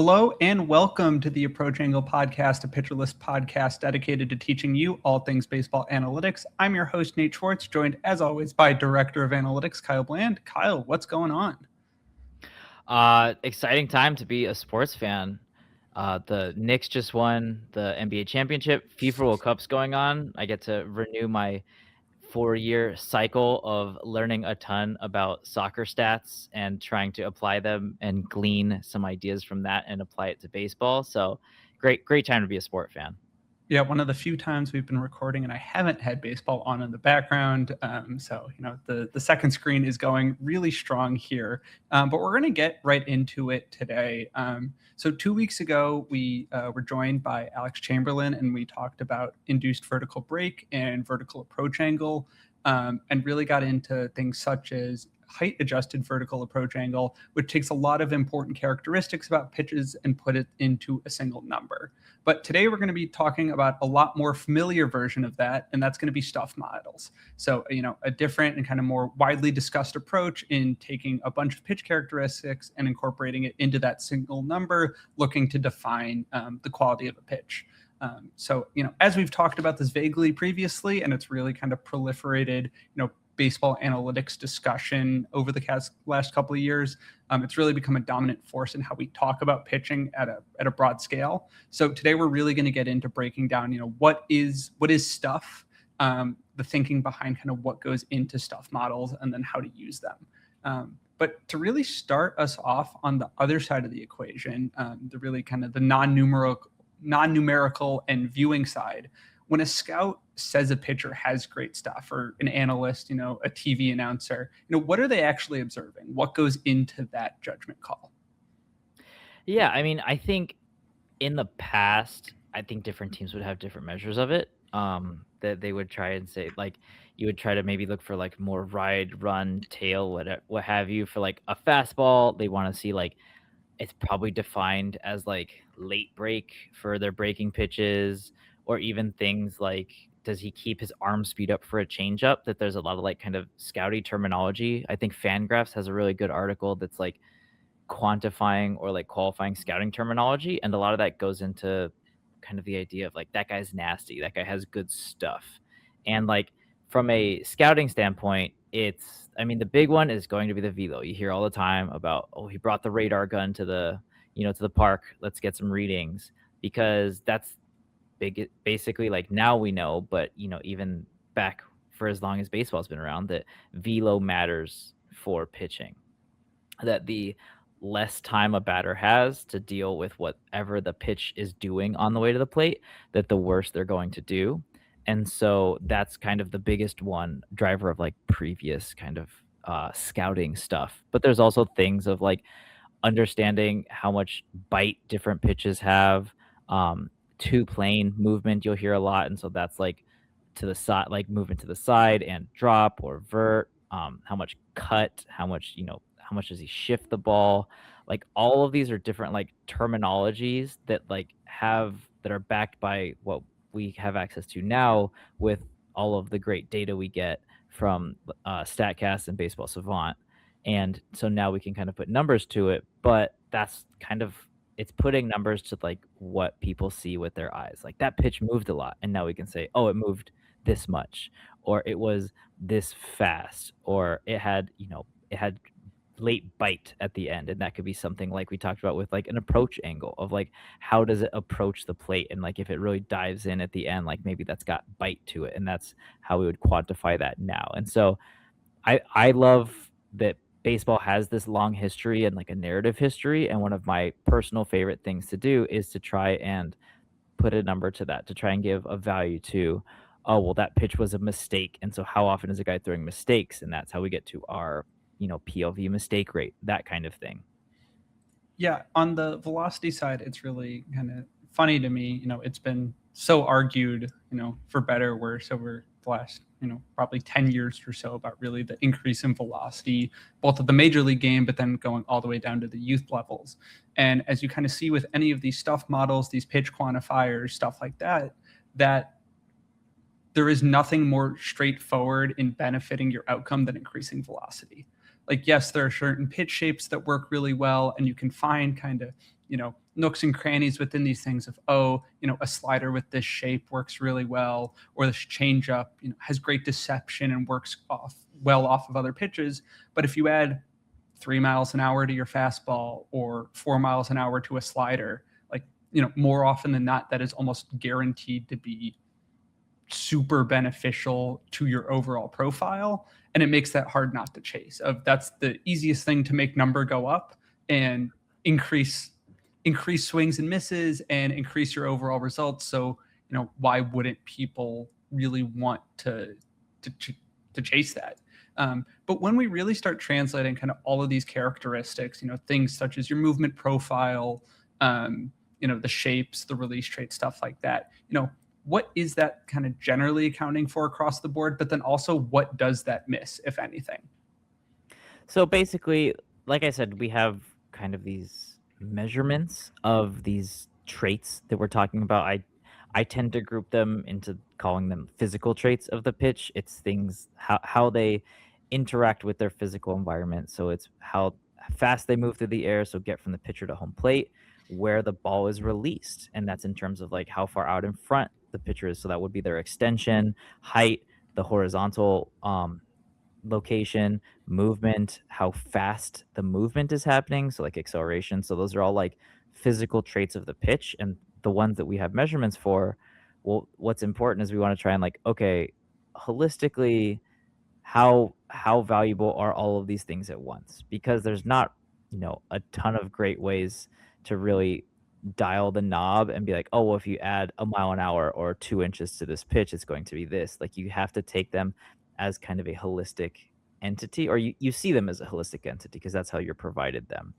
Hello and welcome to the Approach Angle Podcast, a pitcher list podcast dedicated to teaching you all things baseball analytics. I'm your host, Nate Schwartz, joined as always by Director of Analytics, Kyle Bland. Kyle, what's going on? Exciting time to be a sports fan. The Knicks just won the NBA championship. FIFA World Cup's going on. I get to renew my 4-year cycle of learning a ton about soccer stats and trying to apply them and glean some ideas from that and apply it to baseball. So great time to be a sport fan. Yeah, one of the few times we've been recording and I haven't had baseball on in the background. So the second screen is going really strong here. But we're going to get right into it today. So 2 weeks ago, we were joined by Alex Chamberlain, and we talked about induced vertical break and vertical approach angle, and really got into things such as height adjusted vertical approach angle, which takes a lot of important characteristics about pitches and put it into a single number. But today we're going to be talking about a lot more familiar version of that, and that's going to be stuff models. So, a different and kind of more widely discussed approach in taking a bunch of pitch characteristics and incorporating it into that single number, looking to define the quality of a pitch. So, as we've talked about this vaguely previously, and it's really kind of proliferated, baseball analytics discussion over the last couple of years. It's really become a dominant force in how we talk about pitching at a broad scale. So today we're really going to get into breaking down, what is stuff, the thinking behind kind of what goes into stuff models, and then how to use them. But to really start us off on the other side of the equation, the really kind of the non-numerical and viewing side, when a scout says a pitcher has great stuff, or an analyst, a TV announcer, what are they actually observing? What goes into that judgment call? Yeah, I mean, I think in the past, I think different teams would have different measures of it. That they would try and say, like, you would try to maybe look for like more ride, run, tail, what have you. For like a fastball, they want to see like it's probably defined as like late break for their breaking pitches, or even things like, does he keep his arm speed up for a changeup? That there's a lot of like kind of scouty terminology. I think Fangraphs has a really good article that's like quantifying or like qualifying scouting terminology, and a lot of that goes into kind of the idea of like, that guy's nasty, that guy has good stuff. And like from a scouting standpoint, the big one is going to be the velo. You hear all the time about, oh, he brought the radar gun to the park, let's get some readings, because that's big. Basically, like, now we know, but even back for as long as baseball's been around, that velo matters for pitching. That the less time a batter has to deal with whatever the pitch is doing on the way to the plate, that the worse they're going to do. And so that's kind of the biggest one driver of like previous kind of scouting stuff. But there's also things of like understanding how much bite different pitches have. Two plane movement you'll hear a lot, and so that's like to the side, like movement to the side and drop or vert. How much cut, how much does he shift the ball? Like, all of these are different like terminologies that are backed by what we have access to now with all of the great data we get from StatCast and Baseball Savant. And so now we can kind of put numbers to it, but that's kind of, it's putting numbers to like what people see with their eyes. Like, that pitch moved a lot, and now we can say, oh, it moved this much, or it was this fast, or it had late bite at the end. And that could be something like we talked about with like an approach angle of like, how does it approach the plate, and like if it really dives in at the end, like maybe that's got bite to it, and that's how we would quantify that now. And so I love that baseball has this long history and like a narrative history, and one of my personal favorite things to do is to try and put a number to that, to try and give a value to, oh, well, that pitch was a mistake, and so how often is a guy throwing mistakes, and that's how we get to our PLV mistake rate, that kind of thing. Yeah, on the velocity side, it's really kind of funny to me. It's been so argued, for better or worse, over the last, probably 10 years or so, about really the increase in velocity, both of the major league game, but then going all the way down to the youth levels. And as you kind of see with any of these stuff models, these pitch quantifiers, stuff like that, that there is nothing more straightforward in benefiting your outcome than increasing velocity. Like, yes, there are certain pitch shapes that work really well, and you can find kind of nooks and crannies within these things of, oh, a slider with this shape works really well, or this changeup, has great deception and works off of other pitches. But if you add 3 miles an hour to your fastball or 4 miles an hour to a slider, like, more often than not, that is almost guaranteed to be super beneficial to your overall profile. And it makes that hard not to chase. That's the easiest thing to make number go up and increase swings and misses and increase your overall results. So, why wouldn't people really want to chase that? But when we really start translating kind of all of these characteristics, things such as your movement profile, the shapes, the release traits, stuff like that, what is that kind of generally accounting for across the board? But then also, what does that miss, if anything? So basically, like I said, we have kind of these measurements of these traits that we're talking about. I tend to group them into calling them physical traits of the pitch. It's things how they interact with their physical environment. So it's how fast they move through the air, so get from the pitcher to home plate, where the ball is released, and that's in terms of like how far out in front the pitcher is. So that would be their extension, height, the horizontal location, movement, how fast the movement is happening, so like acceleration. So those are all like physical traits of the pitch, and the ones that we have measurements for. Well, what's important is we want to try and like, okay, holistically, how valuable are all of these things at once? Because there's not, a ton of great ways to really dial the knob and be like, oh, well, if you add a mile an hour or 2 inches to this pitch, it's going to be this. Like, you have to take them as kind of a holistic entity, or you see them as a holistic entity because that's how you're provided them.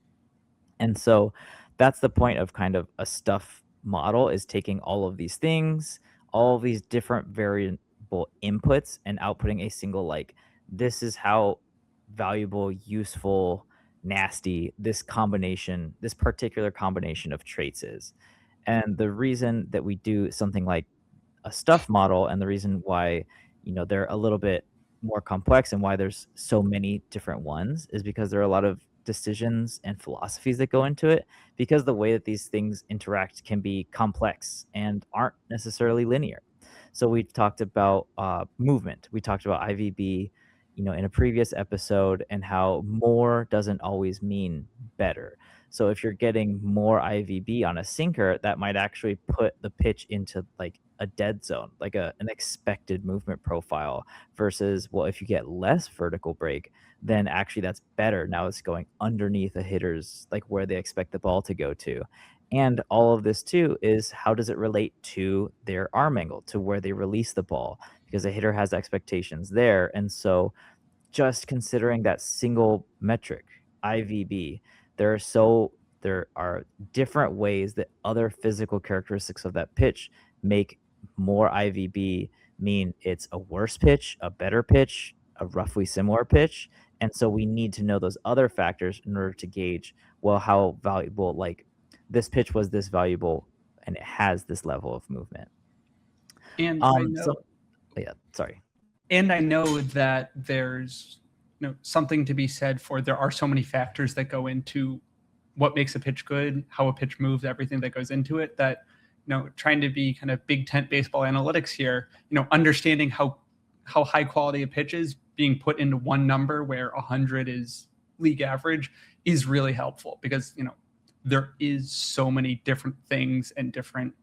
And so that's the point of kind of a stuff model, is taking all of these things, all of these different variable inputs, and outputting a single, like, this is how valuable, useful, nasty this particular combination of traits is. And the reason that we do something like a stuff model, and the reason why, they're a little bit more complex and why there's so many different ones, is because there are a lot of decisions and philosophies that go into it, because the way that these things interact can be complex and aren't necessarily linear. So we talked about movement. We talked about IVB, in a previous episode, and how more doesn't always mean better. So if you're getting more IVB on a sinker, that might actually put the pitch into like a dead zone, like an expected movement profile, versus, well, if you get less vertical break, then actually that's better. Now it's going underneath a hitter's, like, where they expect the ball to go to. And all of this too is, how does it relate to their arm angle, to where they release the ball? Because a hitter has expectations there. And so just considering that single metric, IVB, there are different ways that other physical characteristics of that pitch make more IVB mean it's a worse pitch, a better pitch, a roughly similar pitch. And so we need to know those other factors in order to gauge, well, how valuable, like, this pitch was this valuable and it has this level of movement. And I know, So yeah, sorry. and I know that there's something to be said for, there are so many factors that go into what makes a pitch good, how a pitch moves, everything that goes into it, that trying to be kind of big tent baseball analytics here, understanding how high quality a pitch is being put into one number where 100 is league average is really helpful, because there is so many different things and different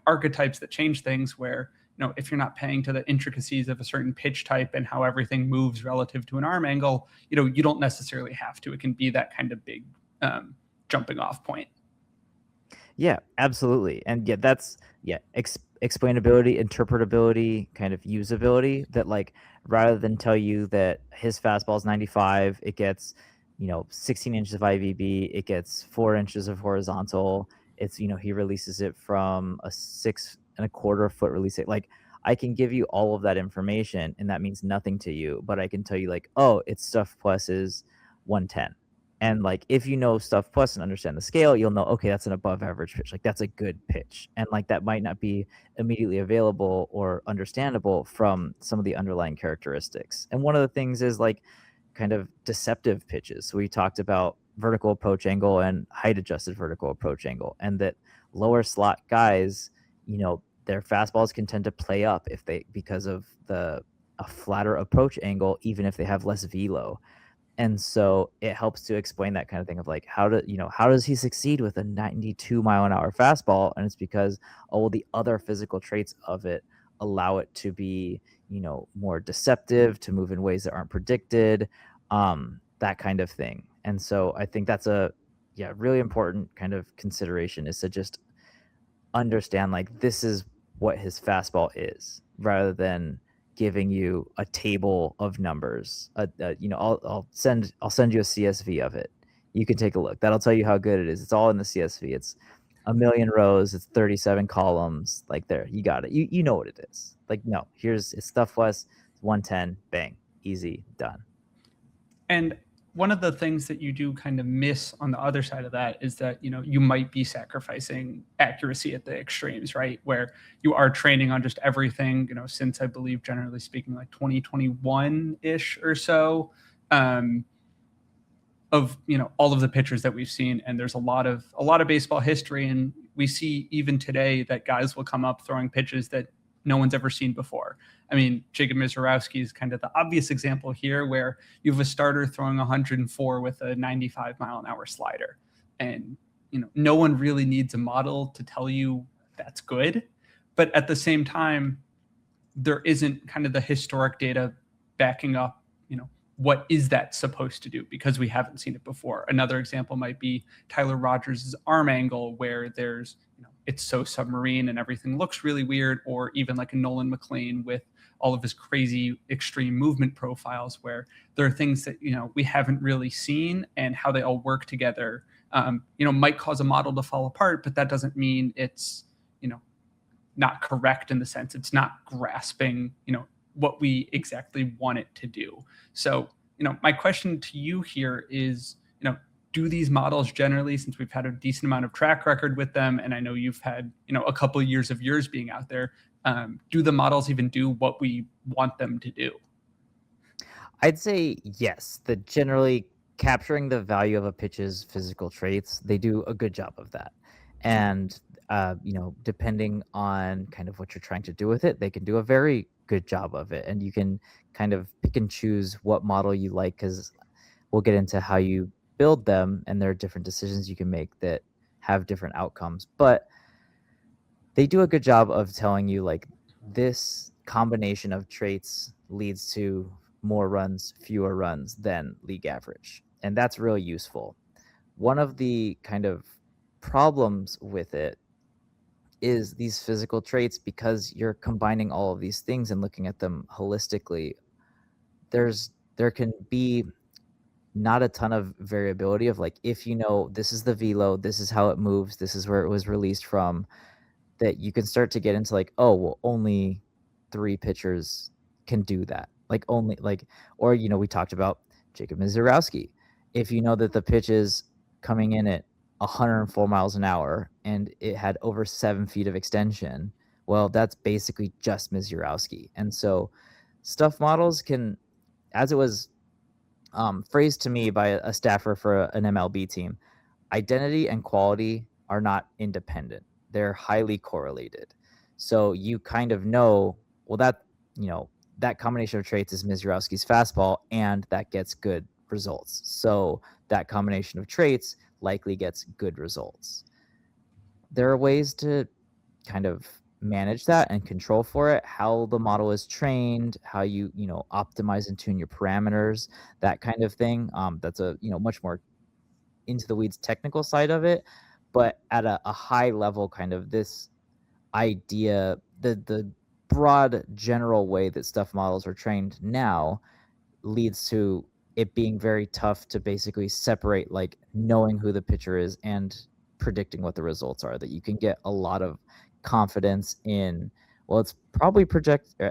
archetypes that change things, where if you're not paying to the intricacies of a certain pitch type and how everything moves relative to an arm angle, you don't necessarily have to. It can be that kind of big jumping off point. Yeah, absolutely. And yeah, that's explainability, interpretability, kind of usability, that, like, rather than tell you that his fastball is 95, it gets 16 inches of IVB, it gets 4 inches of horizontal, it's he releases it from a 6.25 foot release. Like, I can give you all of that information and that means nothing to you, but I can tell you, like, oh, its stuff plus is 110. And, like, if you know stuff plus and understand the scale, you'll know, okay, that's an above average pitch. Like, that's a good pitch. And, like, that might not be immediately available or understandable from some of the underlying characteristics. And one of the things is, like, kind of deceptive pitches. So we talked about vertical approach angle and height adjusted vertical approach angle, and that lower slot guys, their fastballs can tend to play up because of a flatter approach angle, even if they have less velo. And so it helps to explain that kind of thing of like, how does he succeed with a 92-mile-an-hour fastball? And it's because, the other physical traits of it allow it to be, more deceptive, to move in ways that aren't predicted, that kind of thing. And so I think that's a really important kind of consideration, is to just understand like this is what his fastball is, rather than giving you a table of numbers. I'll send you a CSV of it. You can take a look. That'll tell you how good it is. It's all in the CSV. It's a million rows. It's 37 columns. Like, there, you got it. You know what it is. Like, no, it's Stuff West, 110, bang, easy, done. And one of the things that you do kind of miss on the other side of that is that, you might be sacrificing accuracy at the extremes, right? Where you are training on just everything, since I believe, generally speaking, like 2021-ish or so, of, all of the pitchers that we've seen. And there's a lot of baseball history. And we see even today that guys will come up throwing pitches that no one's ever seen before. I mean, Jacob Misiorowski is kind of the obvious example here, where you have a starter throwing 104 with a 95-mile-an-hour slider. And, no one really needs a model to tell you that's good. But at the same time, there isn't kind of the historic data backing up, what is that supposed to do, because we haven't seen it before. Another example might be Tyler Rogers' arm angle, where there's, it's so submarine and everything looks really weird, or even like a Nolan McLean with all of his crazy extreme movement profiles, where there are things that, we haven't really seen, and how they all work together, might cause a model to fall apart, but that doesn't mean it's, not correct, in the sense it's not grasping, what we exactly want it to do. So, my question to you here is, do these models generally, since we've had a decent amount of track record with them, and I know you've had, a couple of years of yours being out there, do the models even do what we want them to do? I'd say yes, that generally capturing the value of a pitch's physical traits, they do a good job of that. And, depending on kind of what you're trying to do with it, they can do a very good job of it. And you can kind of pick and choose what model you like, because we'll get into how you build them, and there are different decisions you can make that have different outcomes. But they do a good job of telling you, like, this combination of traits leads to more runs, fewer runs than league average. And that's really useful. One of the kind of problems with it is these physical traits, because you're combining all of these things and looking at them holistically, there can be not a ton of variability of, like, if this is the velo, this is how it moves, this is where it was released from, that you can start to get into like, oh, well, only 3 pitchers can do that. Like, only, like, or, we talked about Jacob Misiorowski. If you know that the pitch is coming in at 104 miles an hour and it had over 7 feet of extension, well, that's basically just Misiorowski. And so stuff models can, as it was phrased to me by a staffer for an MLB team, identity and quality are not independent. They're highly correlated. So you kind of know, well, that combination of traits is Misiorowski's fastball, and that gets good results. So that combination of traits likely gets good results. There are ways to kind of manage that and control for it, how the model is trained, how you optimize and tune your parameters, that kind of thing. That's a much more into the weeds technical side of it, but at a high level, kind of this idea, the broad general way that stuff models are trained now leads to it being very tough to basically separate, like, knowing who the pitcher is and predicting what the results are. That you can get a lot of confidence in, well, it's probably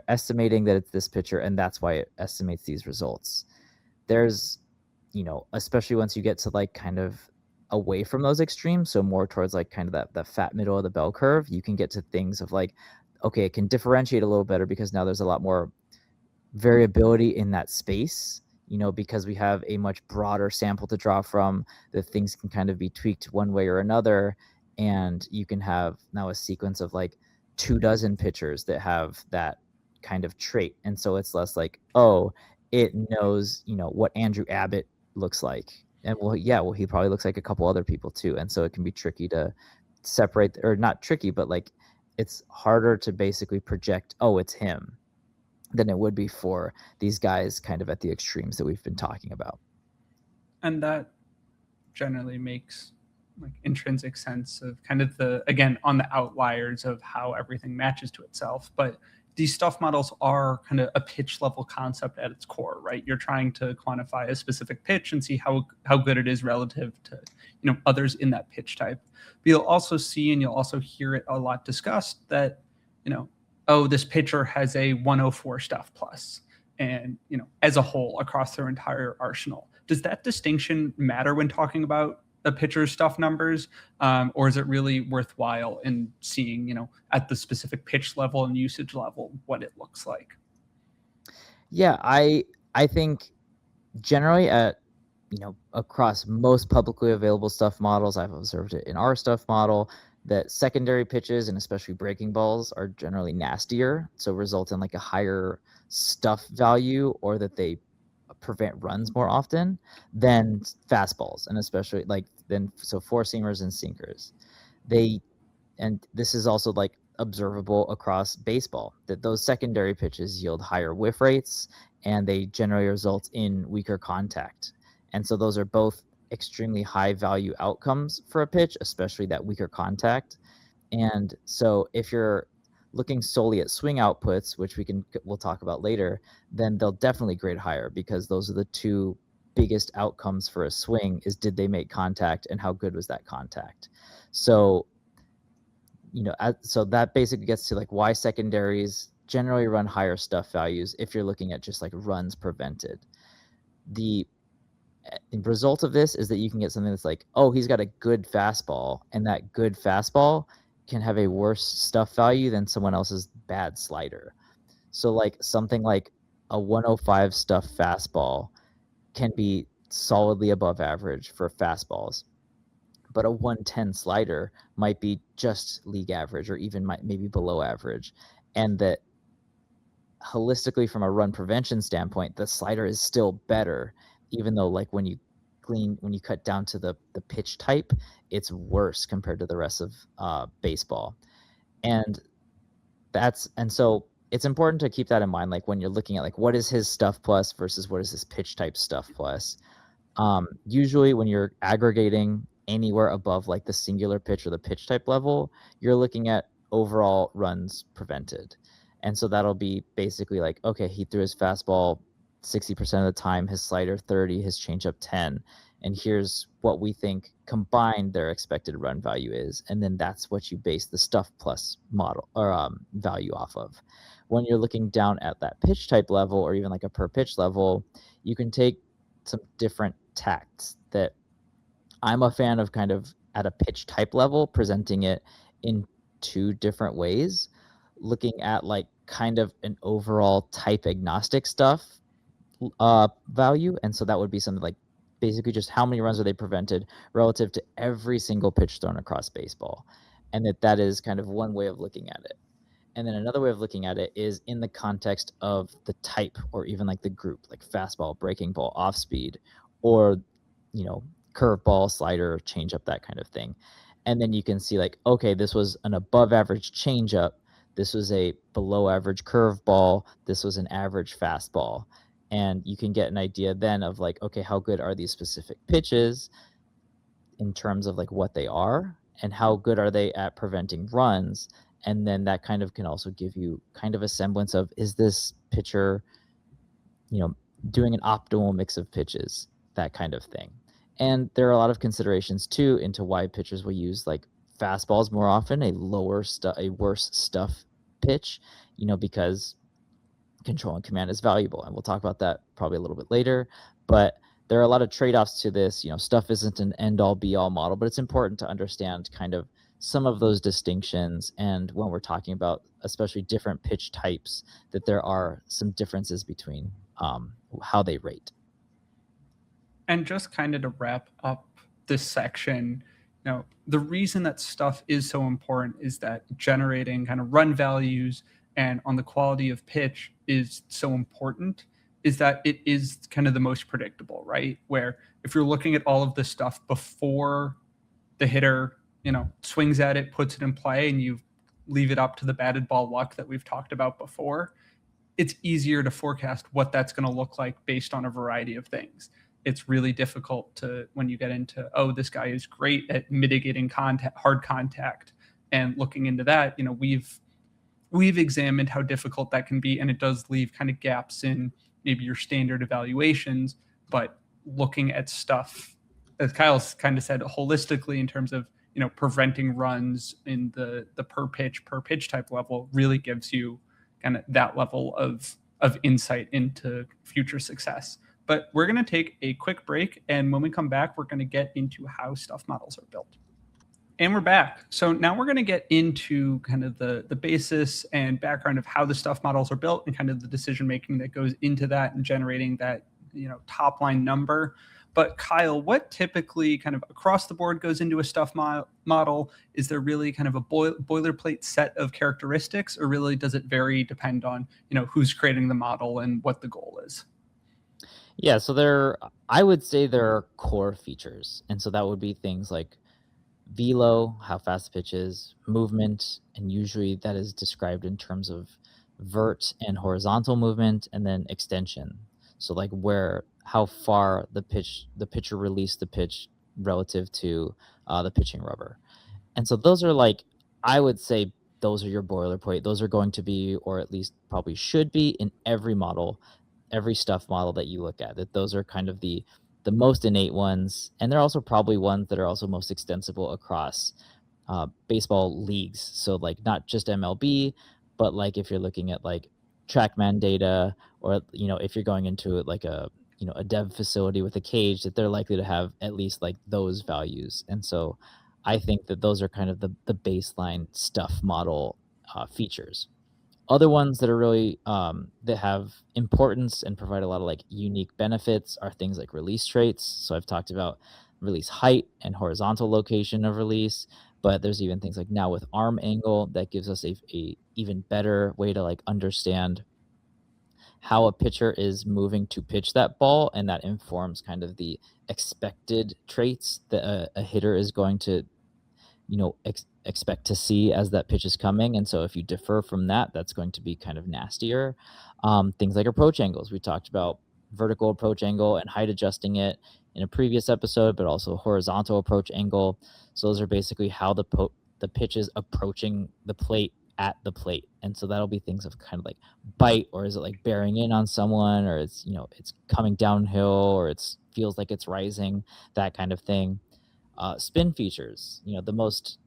estimating that it's this pitcher, and that's why it estimates these results. There's, especially once you get to like kind of away from those extremes, so more towards like kind of that fat middle of the bell curve, you can get to things of like, okay, it can differentiate a little better because now there's a lot more variability in that space. because we have a much broader sample to draw from, that things can kind of be tweaked one way or another. And you can have now a sequence of like 24 pitchers that have that kind of trait. And so it's less like, oh, it knows, what Andrew Abbott looks like. And he probably looks like a couple other people too. And so it can be tricky to separate, or not tricky, but like it's harder to basically project, oh, it's him, than it would be for these guys kind of at the extremes that we've been talking about. And that generally makes like intrinsic sense of kind of again, on the outliers of how everything matches to itself. But these stuff models are kind of a pitch level concept at its core, right? You're trying to quantify a specific pitch and see how good it is relative to others in that pitch type. But you'll also see, and you'll also hear it a lot discussed, that oh, this pitcher has a 104 stuff plus, and as a whole across their entire arsenal. Does that distinction matter when talking about a pitcher's stuff numbers, or is it really worthwhile in seeing, at the specific pitch level and usage level, what it looks like? Yeah, I think generally across most publicly available stuff models, I've observed it in our stuff model, that secondary pitches and especially breaking balls are generally nastier, so result in like a higher stuff value, or that they prevent runs more often than fastballs, and especially so four seamers and sinkers. And this is also like observable across baseball, that those secondary pitches yield higher whiff rates, and they generally result in weaker contact. And so those are both extremely high value outcomes for a pitch, especially that weaker contact. And so if you're looking solely at swing outputs, which we'll talk about later, then they'll definitely grade higher, because those are the two biggest outcomes for a swing, is did they make contact and how good was that contact. So so that basically gets to like why secondaries generally run higher stuff values if you're looking at just like runs prevented. The result of this is that you can get something that's like, oh, he's got a good fastball, and that good fastball can have a worse stuff value than someone else's bad slider. So like something like a 105 stuff fastball can be solidly above average for fastballs, but a 110 slider might be just league average, or even maybe below average. And that holistically, from a run prevention standpoint, the slider is still better, even though like when you cut down to the pitch type, it's worse compared to the rest of baseball. And so it's important to keep that in mind, like when you're looking at like what is his stuff plus versus what is his pitch type stuff plus. Usually when you're aggregating anywhere above like the singular pitch or the pitch type level, you're looking at overall runs prevented. And so that'll be basically like, okay, he threw his fastball 60% of the time, his slider 30, his changeup 10, and here's what we think combined their expected run value is. And then that's what you base the stuff plus model or value off of. When you're looking down at that pitch type level, or even like a per pitch level, you can take some different tacts that I'm a fan of, kind of at a pitch type level, presenting it in two different ways, looking at like kind of an overall type agnostic stuff value. And so that would be something like basically just how many runs are they prevented relative to every single pitch thrown across baseball. And that is kind of one way of looking at it. And then another way of looking at it is in the context of the type, or even like the group, like fastball, breaking ball, off speed, or, curveball, slider, changeup, that kind of thing. And then you can see like, okay, this was an above average changeup, this was a below average curveball, this was an average fastball. And you can get an idea then of like, okay, how good are these specific pitches in terms of like what they are, and how good are they at preventing runs. And then that kind of can also give you kind of a semblance of, is this pitcher, doing an optimal mix of pitches, that kind of thing. And there are a lot of considerations too into why pitchers will use like fastballs more often, a worse stuff pitch, because control and command is valuable. And we'll talk about that probably a little bit later. But there are a lot of trade-offs to this. Stuff isn't an end-all be-all model, but it's important to understand kind of some of those distinctions. And when we're talking about especially different pitch types, that there are some differences between how they rate. And just kind of to wrap up this section, the reason that stuff is so important is that generating kind of run values and on the quality of pitch is so important is that it is kind of the most predictable, right? Where if you're looking at all of this stuff before the hitter, swings at it, puts it in play, and you leave it up to the batted ball luck that we've talked about before, it's easier to forecast what that's going to look like based on a variety of things. It's really difficult to when you get into, oh, this guy is great at mitigating hard contact, and looking into that, we've examined how difficult that can be, and it does leave kind of gaps in maybe your standard evaluations. But looking at stuff, as Kyle's kind of said, holistically in terms of preventing runs in the per pitch type level really gives you kind of that level of insight into future success. But we're going to take a quick break, and when we come back, we're going to get into how stuff models are built. And we're back. So now we're going to get into kind of the basis and background of how the stuff models are built and kind of the decision making that goes into that and generating that top line number. But Kyle, what typically kind of across the board goes into a stuff model? Is there really kind of a boilerplate set of characteristics, or really does it vary depend on who's creating the model and what the goal is? Yeah, so I would say there are core features, and so that would be things like velo, how fast the pitch is, movement, and usually that is described in terms of vert and horizontal movement, and then extension. So like how far the pitcher released the pitch relative to the pitching rubber. And so those are like, I would say those are your boilerplate. Those are going to be, or at least probably should be, in every model, every stuff model that you look at. That those are kind of the most innate ones, and they're also probably ones that are also most extensible across baseball leagues. So like not just MLB, but like if you're looking at like TrackMan data, or if you're going into it like a a dev facility with a cage, that they're likely to have at least like those values. And so I think that those are kind of the baseline stuff model features. Other ones that are really that have importance and provide a lot of like unique benefits are things like release traits. So I've talked about release height and horizontal location of release, but there's even things like now with arm angle that gives us a even better way to like understand how a pitcher is moving to pitch that ball, and that informs kind of the expected traits that a hitter is going to expect to see as that pitch is coming. And so if you defer from that, that's going to be kind of nastier. Things like approach angles. We talked about vertical approach angle and height adjusting it in a previous episode, but also horizontal approach angle. So those are basically how the pitch is approaching the plate at the plate. And so that'll be things of kind of like bite, or is it like bearing in on someone, or it's it's coming downhill, or it's feels like it's rising, that kind of thing. Spin features, the most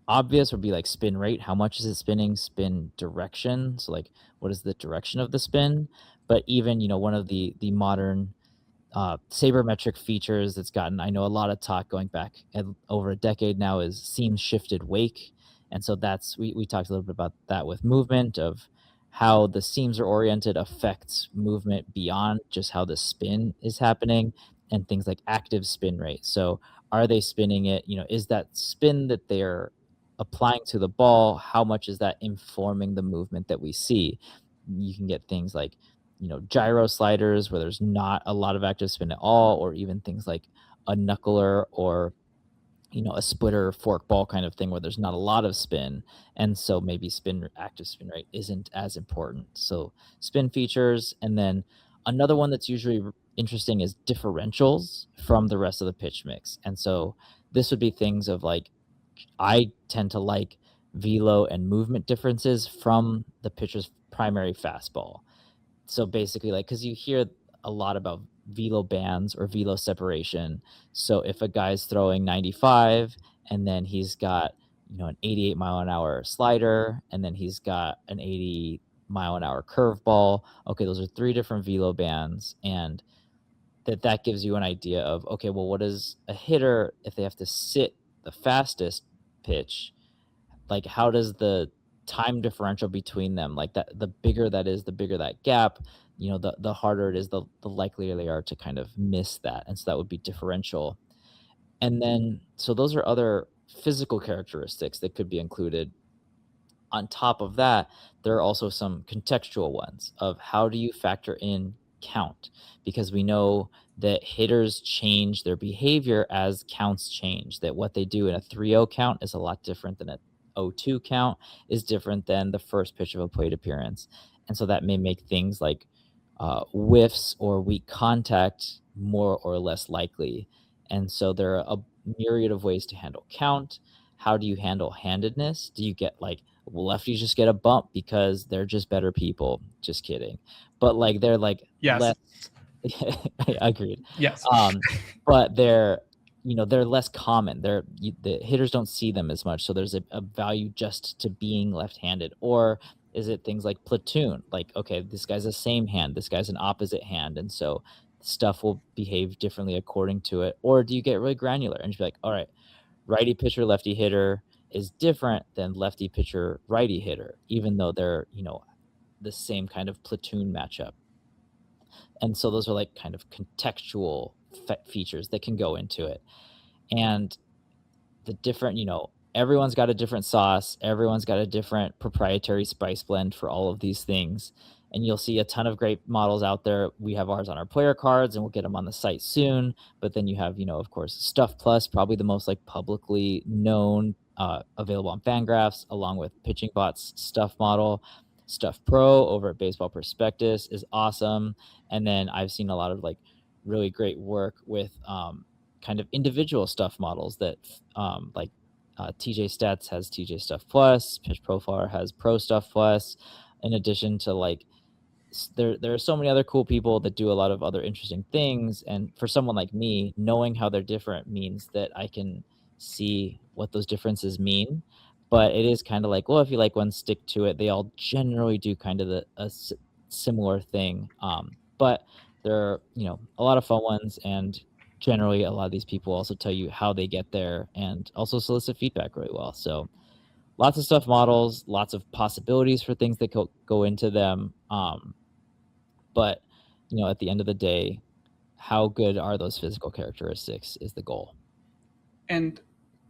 obvious would be like spin rate. How much is it spinning? Spin direction. So like, what is the direction of the spin? But even, one of the modern sabermetric features that's gotten, I know, a lot of talk going back over a decade now, is seam shifted wake. And so we talked a little bit about that with movement, of how the seams are oriented affects movement beyond just how the spin is happening, and things like active spin rate. So are they spinning it? Is that spin that they're applying to the ball, how much is that informing the movement that we see? You can get things like gyro sliders where there's not a lot of active spin at all, or even things like a knuckler, or a splitter fork ball kind of thing where there's not a lot of spin, and so maybe active spin rate isn't as important. So spin features. And then another one that's usually interesting is differentials from the rest of the pitch mix. And so this would be things of like, I tend to like velo and movement differences from the pitcher's primary fastball. So basically, like, because you hear a lot about velo bands or velo separation. So if a guy's throwing 95, and then he's got an 88-mile-an-hour slider, and then he's got an 80-mile-an-hour curveball, okay, those are three different velo bands, and that gives you an idea of, okay, well, what is a hitter if they have to sit the fastest pitch? Like, how does the time differential between them, like, that the bigger that is, the bigger that gap, the harder it is, the likelier they are to kind of miss that, and so that would be differential. And then so those are other physical characteristics that could be included. On top of that, there are also some contextual ones of how do you factor in count? Because we know that hitters change their behavior as counts change, that what they do in a 3-0 count is a lot different than a 0-2 count, is different than the first pitch of a plate appearance. And so that may make things like whiffs or weak contact more or less likely. And so there are a myriad of ways to handle count. How do you handle handedness? Do you get like lefties just get a bump because they're just better people? Just kidding. But like they're like Yes. less agreed. Yes. But they're less common. The hitters don't see them as much, so there's a value just to being left-handed. Or is it things like platoon? Like, okay, this guy's a same hand, this guy's an opposite hand, and so stuff will behave differently according to it. Or do you get really granular and just be like, all right, righty pitcher, lefty hitter is different than lefty pitcher, righty hitter, even though they're, the same kind of platoon matchup. And so those are like kind of contextual features that can go into it. And the different, everyone's got a different sauce. Everyone's got a different proprietary spice blend for all of these things. And you'll see a ton of great models out there. We have ours on our player cards, and we'll get them on the site soon. But then you have, of course, Stuff Plus, probably the most like publicly known, available on Fangraphs, along with Pitching Bot's Stuff model. Stuff Pro over at Baseball Prospectus is awesome. And then I've seen a lot of like really great work with kind of individual stuff models that like TJ Stats has TJ Stuff Plus, Pitch Profiler has Pro Stuff Plus, in addition to like there are so many other cool people that do a lot of other interesting things. And for someone like me, knowing how they're different means that I can see what those differences mean. But it is kind of like, well, if you like one, stick to it. They all generally do kind of a similar thing. But there are, a lot of fun ones, and generally a lot of these people also tell you how they get there and also solicit feedback really well. So lots of stuff models, lots of possibilities for things that go into them. But, at the end of the day, how good are those physical characteristics is the goal. And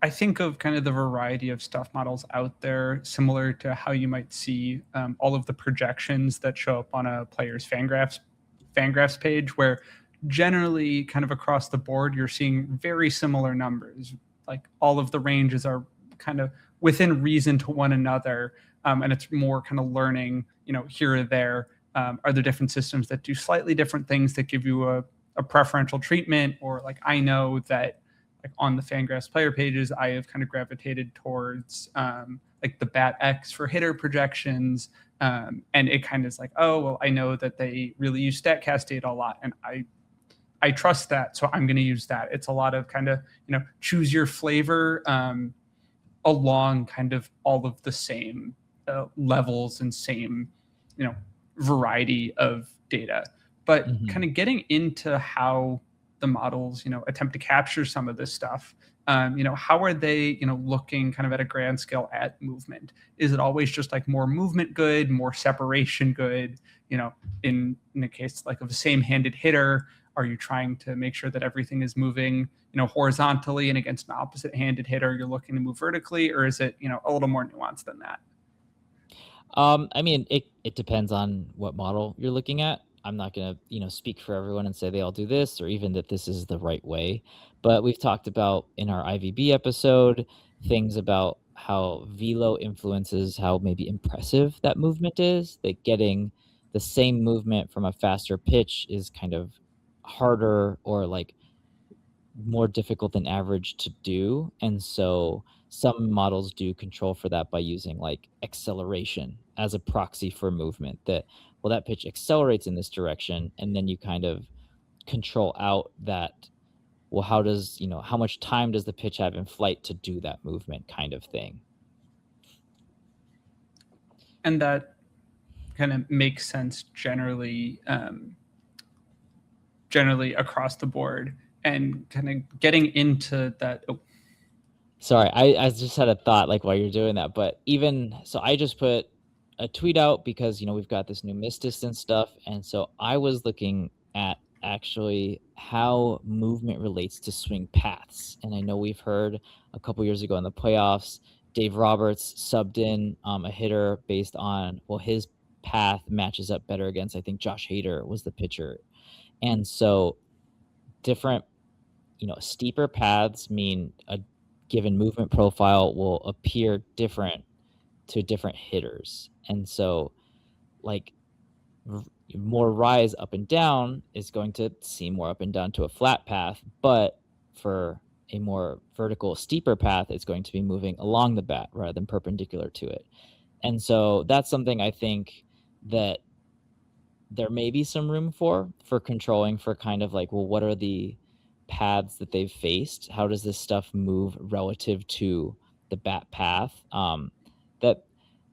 I think of kind of the variety of stuff models out there, similar to how you might see all of the projections that show up on a player's Fangraphs page, where generally kind of across the board, you're seeing very similar numbers. Like all of the ranges are kind of within reason to one another. And it's more kind of learning, here or there. Are there different systems that do slightly different things that give you a preferential treatment? Or like, I know that like on the Fangraphs player pages, I have kind of gravitated towards like the Bat X for hitter projections. And it kind of is like, oh, well, I know that they really use StatCast data a lot, and I trust that, so I'm going to use that. It's a lot of kind of, choose your flavor along kind of all of the same levels and same, variety of data. But kind of getting into how the models, attempt to capture some of this stuff. How are they, looking kind of at a grand scale at movement? Is it always just like more movement good, more separation good? In the case like of a same-handed hitter, are you trying to make sure that everything is moving, horizontally, and against an opposite-handed hitter, you're looking to move vertically, or is it, a little more nuanced than that? I mean, it depends on what model you're looking at. I'm not going to, speak for everyone and say they all do this, or even that this is the right way. But we've talked about in our IVB episode things about how velo influences how maybe impressive that movement is, that getting the same movement from a faster pitch is kind of harder or like more difficult than average to do. And so some models do control for that by using like acceleration as a proxy for movement, that, well, that pitch accelerates in this direction. And then you kind of control out that, well, how much time does the pitch have in flight to do that movement kind of thing. And that kind of makes sense generally across the board. And kind of getting into that. Sorry, I just had a thought like while you're doing that, but even so, I just put a tweet out because, we've got this new miss distance stuff. And so I was looking at actually how movement relates to swing paths. And I know we've heard a couple years ago in the playoffs, Dave Roberts subbed in a hitter based on, well, his path matches up better against, I think Josh Hader was the pitcher. And so different, steeper paths mean a given movement profile will appear different to different hitters. And so like more rise up and down is going to seem more up and down to a flat path, but for a more vertical, steeper path, it's going to be moving along the bat rather than perpendicular to it. And so that's something I think that there may be some room for controlling, for kind of like, well, what are the paths that they've faced? How does this stuff move relative to the bat path?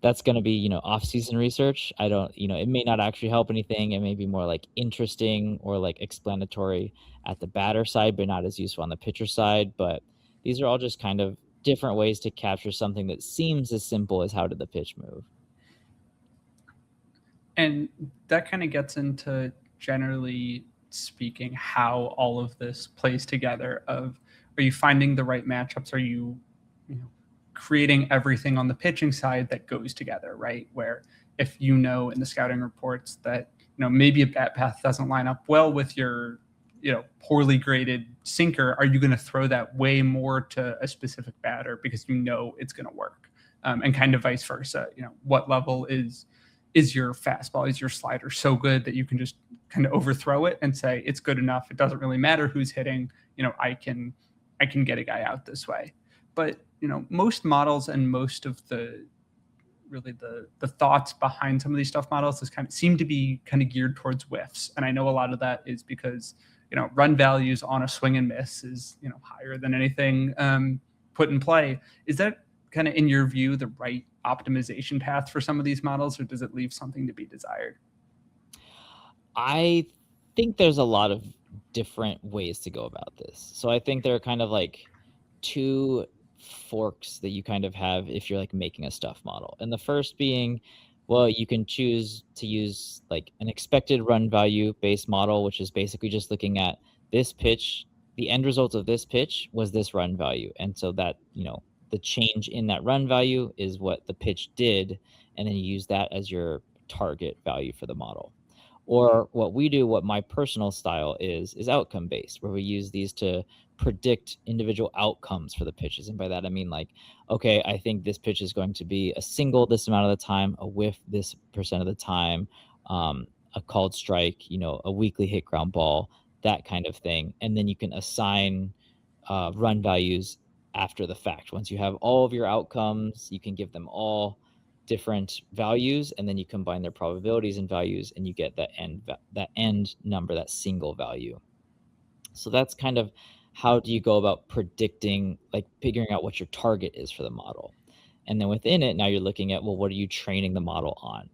That's going to be, off-season research. I don't, it may not actually help anything. It may be more like interesting or like explanatory at the batter side, but not as useful on the pitcher side. But these are all just kind of different ways to capture something that seems as simple as how did the pitch move. And that kind of gets into, generally speaking, how all of this plays together. Are you finding the right matchups? Are you creating everything on the pitching side that goes together, right? Where if in the scouting reports that maybe a bat path doesn't line up well with your poorly graded sinker, are you going to throw that way more to a specific batter because it's going to work? And kind of vice versa. What level is your fastball, is your slider so good that you can just kind of overthrow it and say it's good enough, it doesn't really matter who's hitting, I can get a guy out this way. But most models and most of the thoughts behind some of these stuff models seem to be kind of geared towards whiffs. And I know a lot of that is because run values on a swing and miss is higher than anything put in play. Is that kind of, in your view, the right optimization path for some of these models, or does it leave something to be desired? I think there's a lot of different ways to go about this. So I think there are kind of like two forks that you kind of have if you're like making a stuff model. And the first being, well, you can choose to use like an expected run value based model, which is basically just looking at this pitch, the end result of this pitch was this run value. And so that, the change in that run value is what the pitch did. And then you use that as your target value for the model. Or what we do, what my personal style is outcome based, where we use these to predict individual outcomes for the pitches. And by that, I mean like, okay, I think this pitch is going to be a single this amount of the time, a whiff this percent of the time, a called strike, a weakly hit ground ball, that kind of thing. And then you can assign run values after the fact. Once you have all of your outcomes, you can give them all different values, and then you combine their probabilities and values, and you get that end number, that single value. So that's kind of how do you go about predicting, like figuring out what your target is for the model. And then within it, now you're looking at, well, what are you training the model on?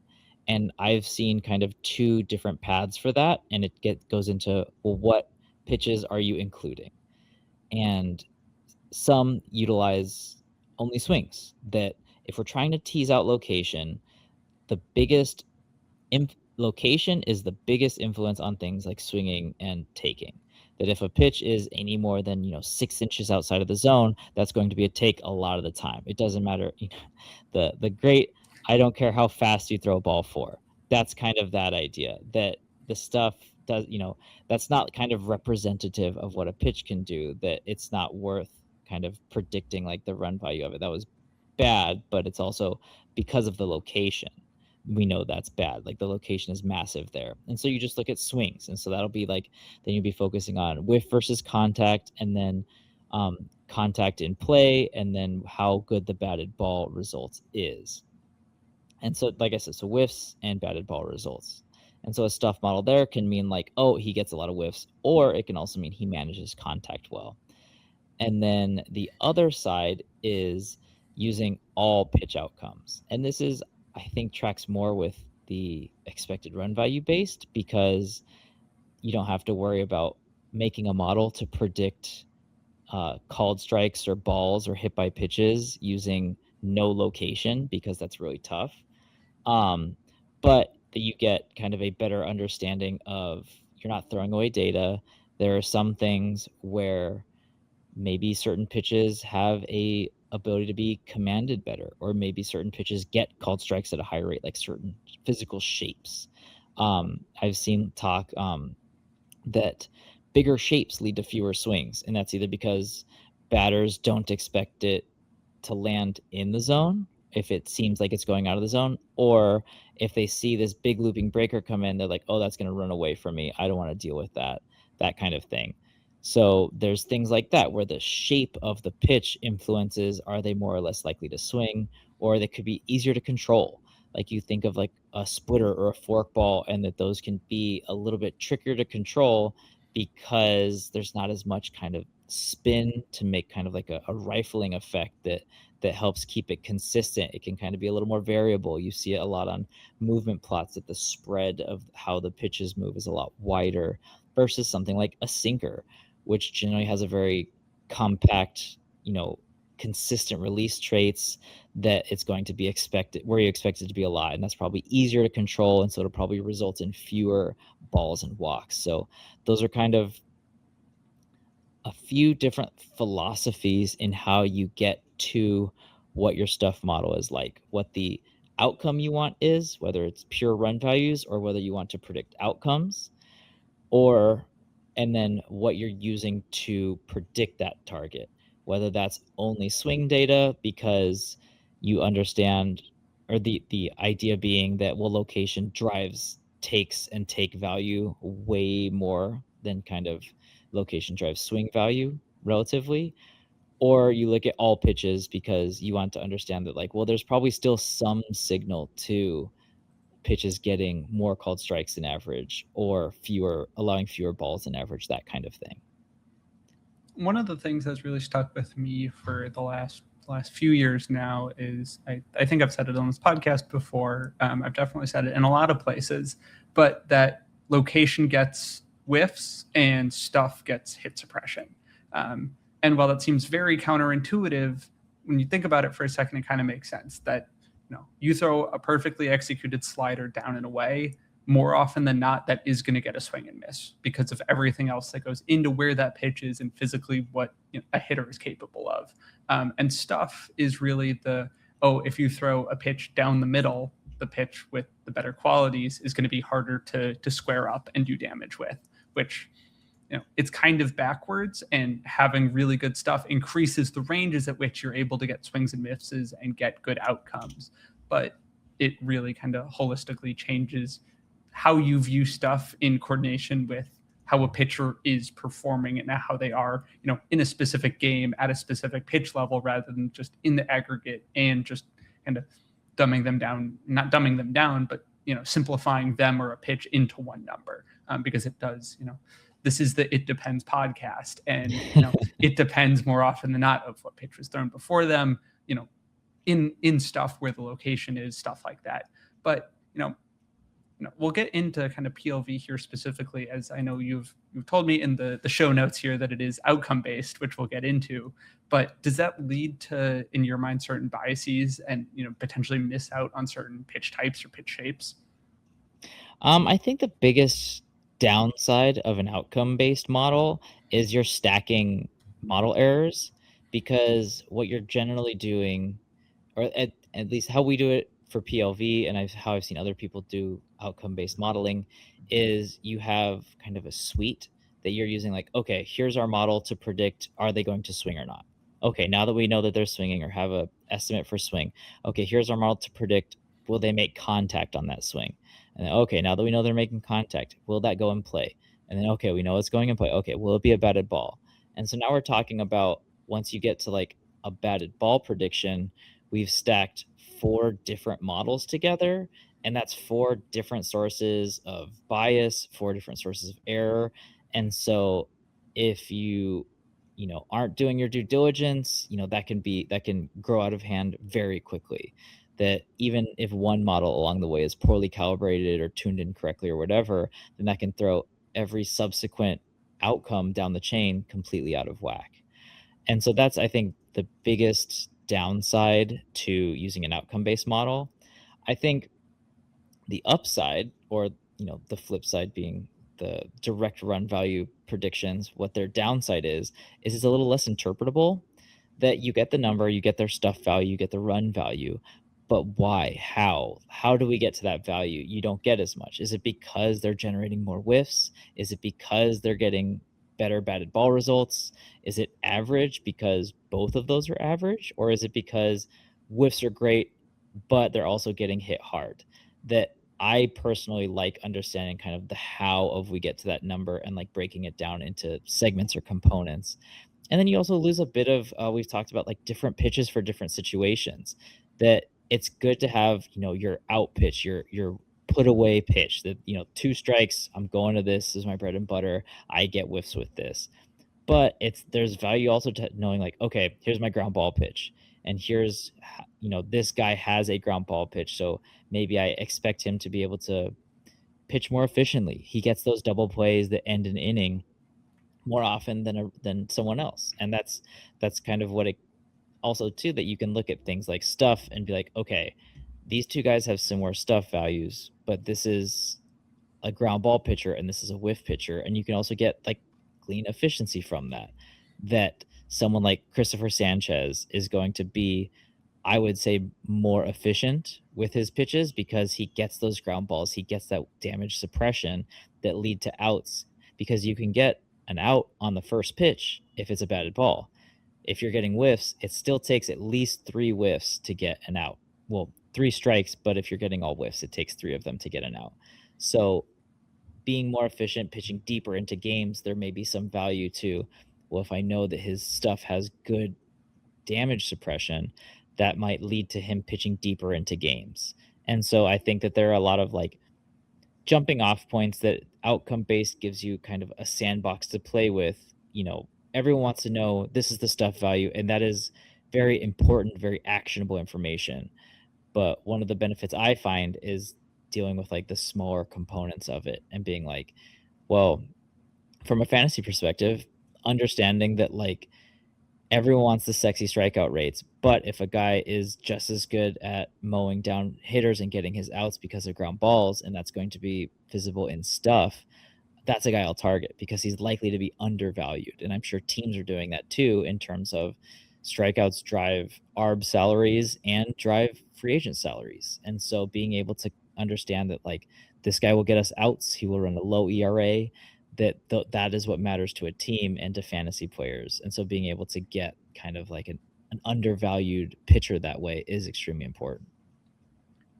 And I've seen kind of two different paths for that, and it goes into, well, what pitches are you including? And some utilize only swings, that if we're trying to tease out location, the biggest location is the biggest influence on things like swinging and taking. That if a pitch is any more than 6 inches outside of the zone, that's going to be a take a lot of the time. It doesn't matter. The great, I don't care how fast you throw a ball for. That's kind of that idea, that the stuff does, that's not kind of representative of what a pitch can do, that it's not worth kind of predicting like the run value of it. That was bad, but it's also because of the location. We know that's bad. Like the location is massive there. And so you just look at swings. And so that'll be like, then you'll be focusing on whiff versus contact, and then contact in play, and then how good the batted ball results is. And so, like I said, so whiffs and batted ball results. And so a stuff model there can mean like, oh, he gets a lot of whiffs, or it can also mean he manages contact well. And then the other side is using all pitch outcomes. And this is, I think, tracks more with the expected run value based, because you don't have to worry about making a model to predict called strikes or balls or hit by pitches using no location, because that's really tough. But that you get kind of a better understanding of you're not throwing away data. There are some things where maybe certain pitches have a ability to be commanded better, or maybe certain pitches get called strikes at a higher rate, like certain physical shapes. I've seen talk that bigger shapes lead to fewer swings, and that's either because batters don't expect it to land in the zone if it seems like it's going out of the zone, or if they see this big looping breaker come in, they're like, oh, that's going to run away from me. I don't want to deal with that kind of thing. So there's things like that where the shape of the pitch influences, are they more or less likely to swing, or they could be easier to control. Like you think of like a splitter or a forkball, and that those can be a little bit trickier to control because there's not as much kind of spin to make kind of like a rifling effect that helps keep it consistent. It can kind of be a little more variable. You see it a lot on movement plots, that the spread of how the pitches move is a lot wider versus something like a sinker, which generally has a very compact, consistent release traits, that it's going to be expected where you expect it to be a lot, and that's probably easier to control, and so it'll probably result in fewer balls and walks. So those are kind of a few different philosophies in how you get to what your stuff model is like, what the outcome you want is, whether it's pure run values or whether you want to predict outcomes, or and then what you're using to predict that target, whether that's only swing data because you understand, or the idea being that, well, location drives takes and take value way more than kind of location drives swing value relatively, or you look at all pitches because you want to understand that, like, well, there's probably still some signal to pitches getting more called strikes than average, or allowing fewer balls than average, that kind of thing. One of the things that's really stuck with me for the last few years now is I think I've said it on this podcast before. I've definitely said it in a lot of places, but that location gets whiffs and stuff gets hit suppression. And while that seems very counterintuitive, when you think about it for a second, it kind of makes sense that you throw a perfectly executed slider down and away, more often than not, that is going to get a swing and miss because of everything else that goes into where that pitch is and physically what a hitter is capable of. And stuff is really if you throw a pitch down the middle, the pitch with the better qualities is going to be harder to square up and do damage with, which it's kind of backwards, and having really good stuff increases the ranges at which you're able to get swings and misses and get good outcomes. But it really kind of holistically changes how you view stuff in coordination with how a pitcher is performing and how they are, in a specific game at a specific pitch level, rather than just in the aggregate and just kind of not dumbing them down, but simplifying them or a pitch into one number, because it does, this is the It Depends podcast, and it depends more often than not of what pitch was thrown before them, in stuff where the location is, stuff like that. But we'll get into kind of PLV here specifically, as I know you've told me in the show notes here that it is outcome based, which we'll get into. But does that lead to, in your mind, certain biases and potentially miss out on certain pitch types or pitch shapes? I think the biggest downside of an outcome-based model is you're stacking model errors, because what you're generally doing, or at least how we do it for PLV, and how I've seen other people do outcome-based modeling, is you have kind of a suite that you're using, like, okay, here's our model to predict, are they going to swing or not? Okay, now that we know that they're swinging or have a estimate for swing, okay, here's our model to predict, will they make contact on that swing? And then, okay, now that we know they're making contact, will that go in play? And then, okay, we know it's going in play. Okay, will it be a batted ball? And so now we're talking about, once you get to like a batted ball prediction, we've stacked 4 different models together, and that's 4 different sources of bias, 4 different sources of error. And so if you aren't doing your due diligence, that can grow out of hand very quickly. That even if one model along the way is poorly calibrated or tuned incorrectly or whatever, then that can throw every subsequent outcome down the chain completely out of whack. And so that's, I think, the biggest downside to using an outcome-based model. I think The upside, or the flip side being the direct run value predictions, what their downside is it's a little less interpretable. That you get the number, you get their stuff value, you get the run value, but why? How do we get to that value? You don't get as much. Is it because they're generating more whiffs? Is it because they're getting better batted ball results? Is it average because both of those are average? Or is it because whiffs are great, but they're also getting hit hard? That I personally like understanding kind of the how of we get to that number, and like breaking it down into segments or components. And then you also lose a bit of, we've talked about like different pitches for different situations. That it's good to have, your out pitch, your put away pitch, that, two strikes, I'm going to this is my bread and butter. I get whiffs with this. But there's value also to knowing, like, okay, here's my ground ball pitch. And this guy has a ground ball pitch. So maybe I expect him to be able to pitch more efficiently. He gets those double plays that end an inning more often than someone else. And that's kind of what it also too, that you can look at things like stuff and be like, okay, these two guys have similar stuff values, but this is a ground ball pitcher and this is a whiff pitcher. And you can also get like clean efficiency from that. That someone like Christopher Sanchez is going to be, I would say, more efficient with his pitches because he gets those ground balls. He gets that damage suppression that lead to outs, because you can get an out on the first pitch if it's a batted ball. If you're getting whiffs, it still takes at least 3 whiffs to get an out. Well, 3 strikes, but if you're getting all whiffs, it takes 3 of them to get an out. So being more efficient, pitching deeper into games, there may be some value to, well, if I know that his stuff has good damage suppression, that might lead to him pitching deeper into games. And so I think that there are a lot of like jumping off points that outcome based gives you kind of a sandbox to play with. Everyone wants to know this is the stuff value, and that is very important, very actionable information. But one of the benefits I find is dealing with like the smaller components of it and being like, well, from a fantasy perspective, understanding that like everyone wants the sexy strikeout rates, but if a guy is just as good at mowing down hitters and getting his outs because of ground balls, and that's going to be visible in stuff, that's a guy I'll target because he's likely to be undervalued. And I'm sure teams are doing that too, in terms of strikeouts drive ARB salaries and drive free agent salaries. And so being able to understand that like this guy will get us outs, he will run a low ERA, that is what matters to a team and to fantasy players. And so being able to get kind of like an undervalued pitcher that way is extremely important.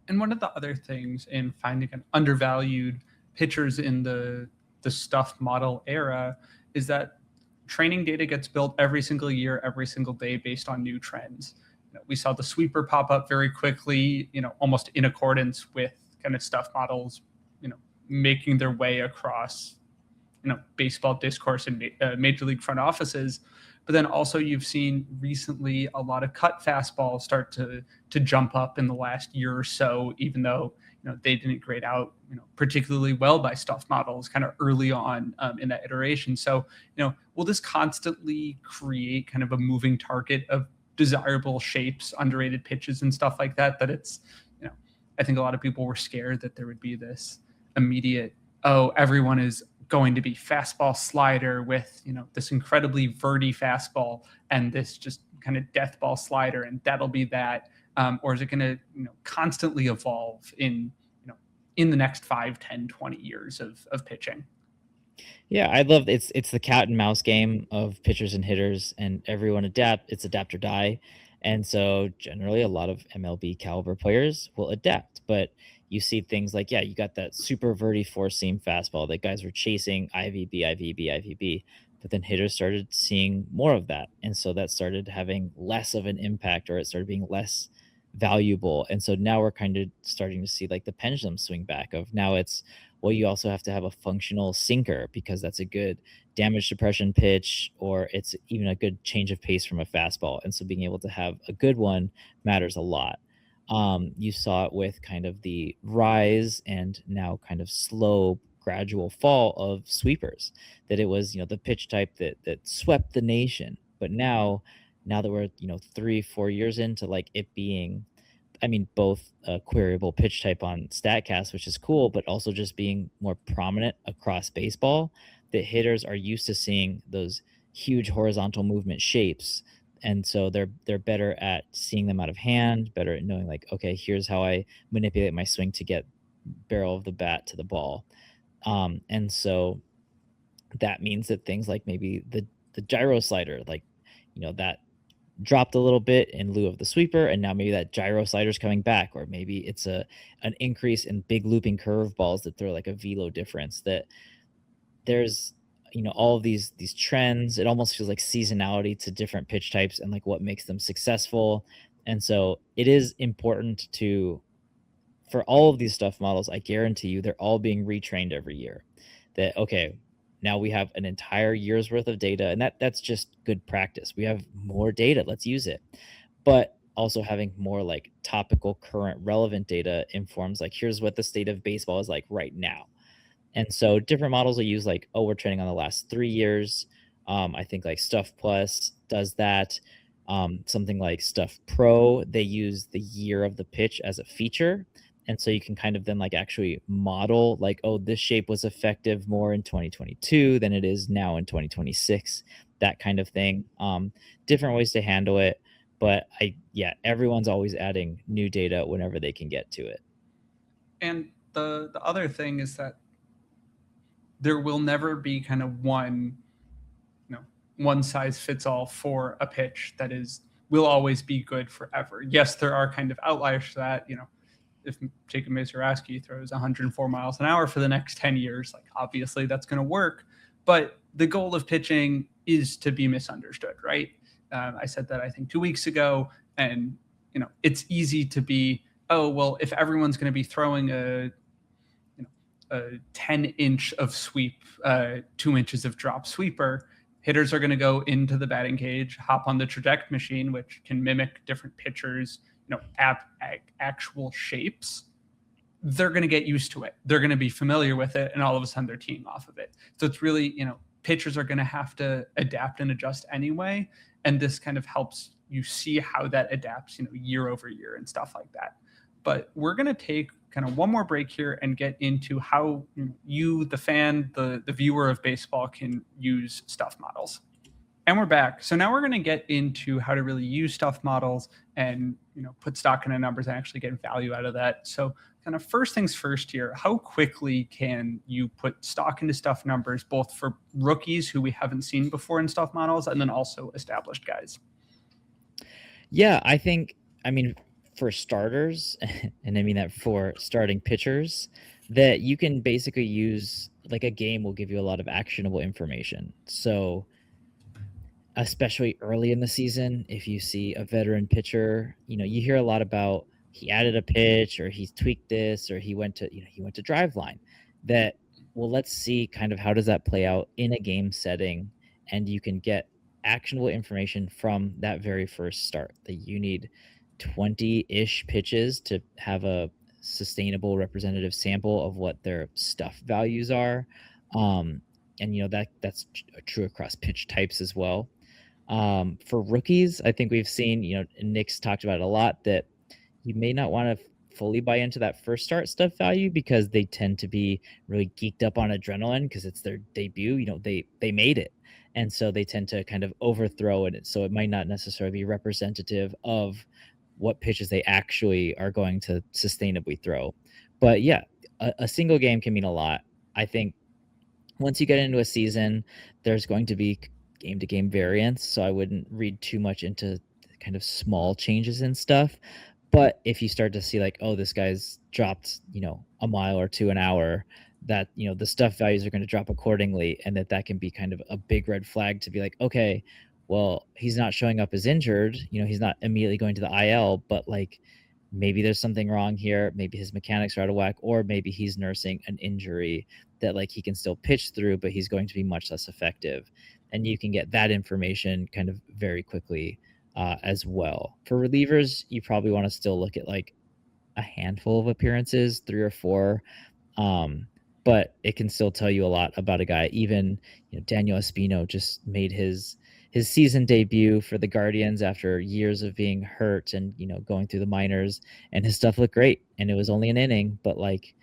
And one of the other things in finding an undervalued pitchers in the stuff model era is that training data gets built every single year, every single day based on new trends. We saw the sweeper pop up very quickly, almost in accordance with kind of stuff models, making their way across, baseball discourse and major league front offices. But then also you've seen recently a lot of cut fastballs start to jump up in the last year or so, even though they didn't grade out particularly well by stuff models kind of early on in that iteration. So will this constantly create kind of a moving target of desirable shapes, underrated pitches, and stuff like that? That it's I think a lot of people were scared that there would be this immediate, oh, everyone is going to be fastball slider with this incredibly verty fastball and this just kind of death ball slider, and that'll be that. Or is it going to constantly evolve in in the next 5, 10, 20 years of pitching? Yeah, I love it's the cat and mouse game of pitchers and hitters, and everyone it's adapt or die. And so generally a lot of MLB caliber players will adapt, but you see things like, yeah, you got that super verti four seam fastball that guys were chasing, IVB, IVB, IVB, but then hitters started seeing more of that. And so that started having less of an impact, or it started being less valuable. And so now we're kind of starting to see like the pendulum swing back of, now it's, well, you also have to have a functional sinker because that's a good damage suppression pitch, or it's even a good change of pace from a fastball. And so being able to have a good one matters a lot. You saw it with kind of the rise and now kind of slow gradual fall of sweepers, that it was the pitch type that swept the nation. But now that we're 3-4 years into like it being I mean, both a queryable pitch type on StatCast, which is cool, but also just being more prominent across baseball, that hitters are used to seeing those huge horizontal movement shapes. And so they're better at seeing them out of hand, better at knowing like, okay, here's how I manipulate my swing to get barrel of the bat to the ball. And so that means that things like maybe the gyro slider, like, that dropped a little bit in lieu of the sweeper, and now maybe that gyro slider's coming back, or maybe it's an increase in big looping curve balls that throw like a velo difference. That there's all of these trends. It almost feels like seasonality to different pitch types and like what makes them successful. And so it is important to for all of these stuff models, I guarantee you they're all being retrained every year. That okay, now we have an entire year's worth of data, and that's just good practice. We have more data, let's use it. But also having more like topical, current, relevant data informs like here's what the state of baseball is like right now. And so different models will use like, oh, we're training on the last 3 years. I think like Stuff Plus does that. Something like Stuff Pro, they use the year of the pitch as a feature. And so you can kind of then like actually model like, oh, this shape was effective more in 2022 than it is now in 2026, that kind of thing. Different ways to handle it. But yeah, everyone's always adding new data whenever they can get to it. And the other thing is that there will never be kind of one size fits all for a pitch that will always be good forever. Yes, there are kind of outliers to that. If Jacob Mizraski throws 104 miles an hour for the next 10 years, like obviously that's going to work. But the goal of pitching is to be misunderstood, right? I said that I think 2 weeks ago, and it's easy to be, oh well, if everyone's going to be throwing a 10-inch of sweep, 2 inches of drop sweeper, hitters are going to go into the batting cage, hop on the traject machine, which can mimic different pitchers, actual shapes. They're going to get used to it. They're going to be familiar with it, and all of a sudden they're teeing off of it. So it's really, pitchers are going to have to adapt and adjust anyway, and this kind of helps you see how that adapts, year over year and stuff like that. But we're going to take kind of one more break here and get into how you, the fan, the viewer of baseball, can use stuff models. And we're back. So now we're going to get into how to really use stuff models and put stock into numbers and actually get value out of that. So kind of first things first here, how quickly can you put stock into stuff numbers, both for rookies who we haven't seen before in stuff models and then also established guys? Yeah, I mean, for starters, and I mean that for starting pitchers, that you can basically use like a game will give you a lot of actionable information. So especially early in the season, if you see a veteran pitcher, you hear a lot about he added a pitch or he's tweaked this or he went to drive line. That, well, let's see kind of how does that play out in a game setting, and you can get actionable information from that very first start. That you need 20-ish pitches to have a sustainable representative sample of what their stuff values are. And that's true across pitch types as well. For rookies, I think we've seen, Nick's talked about it a lot, that you may not want to fully buy into that first start stuff value because they tend to be really geeked up on adrenaline because it's their debut. They made it. And so they tend to kind of overthrow it. So it might not necessarily be representative of what pitches they actually are going to sustainably throw. But yeah, a single game can mean a lot. I think once you get into a season, there's going to be game to game variance. So I wouldn't read too much into kind of small changes and stuff. But if you start to see like, oh, this guy's dropped, a mile or two an hour, that, the stuff values are going to drop accordingly. And that can be kind of a big red flag to be like, okay, well, he's not showing up as injured. He's not immediately going to the IL, but like maybe there's something wrong here. Maybe his mechanics are out of whack, or maybe he's nursing an injury that like he can still pitch through, but he's going to be much less effective. And you can get that information kind of very quickly as well. For relievers, you probably want to still look at like a handful of appearances, 3 or 4. But it can still tell you a lot about a guy. Even Daniel Espino just made his his season debut for the Guardians after years of being hurt and, going through the minors, and his stuff looked great, and it was only an inning, but, like,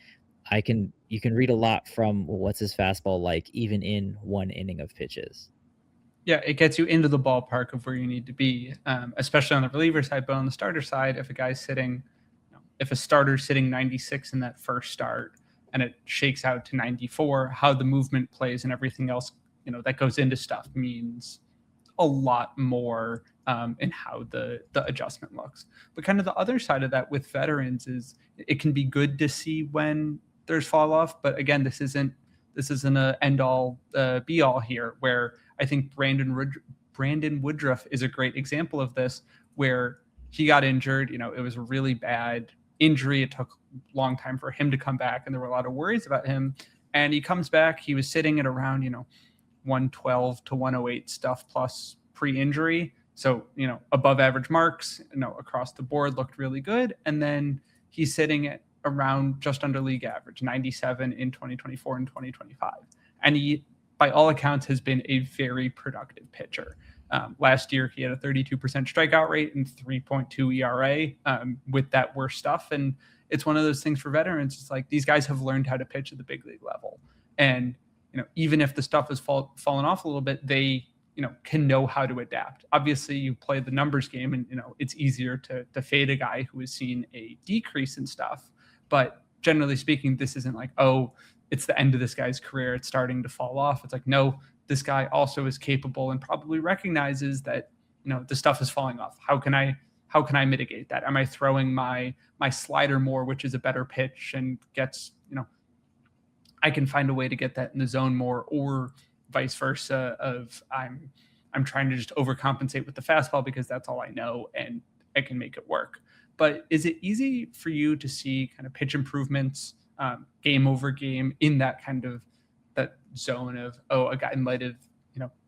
you can read a lot from what's his fastball like even in one inning of pitches. Yeah, it gets you into the ballpark of where you need to be, especially on the reliever side. But on the starter side, if a guy's sitting, if a starter's sitting 96 in that first start and it shakes out to 94, how the movement plays and everything else, that goes into stuff means a lot more in how the adjustment looks. But kind of the other side of that with veterans is it can be good to see when there's fall off. But again, this isn't a end all be all here. Where I think Brandon Woodruff is a great example of this, where he got injured. It was a really bad injury. It took a long time for him to come back, and there were a lot of worries about him. And he comes back. He was sitting at around 112 to 108 stuff plus pre-injury. So, above average marks, across the board looked really good. And then he's sitting at around just under league average, 97 in 2024 and 2025. And he, by all accounts, has been a very productive pitcher. Last year, he had a 32% strikeout rate and 3.2 ERA with that worst stuff. And it's one of those things for veterans. It's like these guys have learned how to pitch at the big league level. And even if the stuff has fallen off a little bit, they, can know how to adapt. Obviously, you play the numbers game and, it's easier to fade a guy who has seen a decrease in stuff. But generally speaking, this isn't like, oh, it's the end of this guy's career. It's starting to fall off. It's like, no, this guy also is capable and probably recognizes that, the stuff is falling off. How can I mitigate that? Am I throwing my slider more, which is a better pitch and gets, I can find a way to get that in the zone more, or vice versa of I'm trying to just overcompensate with the fastball because that's all I know and I can make it work. But is it easy for you to see kind of pitch improvements game over game in that kind of that zone of, oh, a guy might have,